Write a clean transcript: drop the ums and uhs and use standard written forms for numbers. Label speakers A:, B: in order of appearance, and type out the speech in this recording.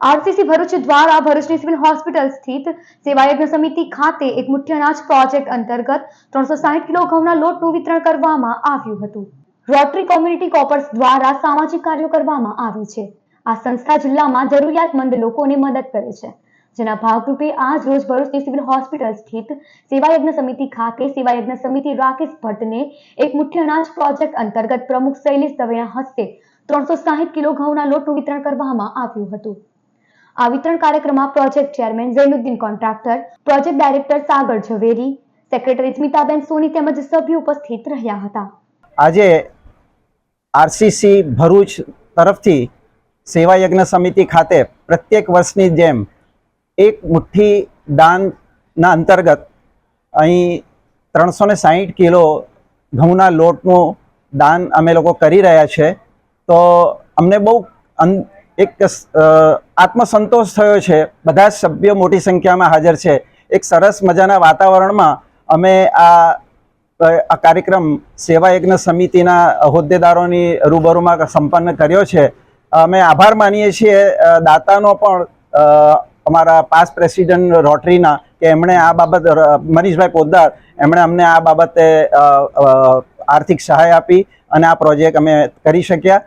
A: RCC Bharuch द्वारा भरूचनी civil hospital स्थित सेवायज्ञ समिति खाते एक मुठ्ठी अनाज प्रोजेक्ट अंतर्गत 360 किलो घઉંના લોટનું વિતરણ કરવામાં આવ્યું હતું। રોટરી કોમ્યુનિટી કોર્પસ દ્વારા સામાજિક કાર્યો કરવામાં આવે છે। આ સંસ્થા જિલ્લામાં જરૂરિયાતમંદ લોકોને મદદ કરે છે, જેના ભાગરૂપે આજ રોજ ભરૂચની સિવિલ હોસ્પિટલ સ્થિત સેવાયજ્ઞ સમિતિ ખાતે સેવાયજ્ઞ સમિતિ રાકેશ ભટ્ટને એક મુઠ્ઠી અનાજ પ્રોજેક્ટ અંતર્ગત પ્રમુખ શૈલેષ દવેના હસ્તે 360 કિલો ઘઉંના લોટનું વિતરણ કરવામાં આવ્યું હતું। આ વિતરણ કાર્યક્રમમાં project chairman Zainuddin Contractor, project director Sagar Zaveri, secretary Smitaben Soni તેમજ સભ્યો ઉપસ્થિત રહ્યા હતા।
B: આજે આરસીસી ભરૂચ તરફથી સેવા યજ્ઞ સમિતિ ખાતે પ્રત્યેક વર્ષની જેમ એક મુઠ્ઠી દાનના અંતર્ગત અહીં 360 કિલો ઘઉંના લોટનું દાન અમે લોકો કરી રહ્યા છે। તો અમને બહુ એક આત્મસંતોષ થયો છે। બધા જ સભ્યો મોટી સંખ્યામાં હાજર છે। એક સરસ મજાના વાતાવરણમાં અમે આ કાર્યક્રમ સેવા યજ્ઞ સમિતિના હોદ્દેદારોની રૂબરૂમાં સંપન્ન કર્યો છે। અમે આભાર માનીએ છીએ દાતાનો પણ, અમારા પાસ્ટ પ્રેસિડેન્ટ રોટરીના, કે એમણે આ બાબત, મનીષભાઈ પોદ્દાર, એમણે અમને આ બાબતે આર્થિક સહાય આપી અને આ પ્રોજેક્ટ અમે કરી શક્યા।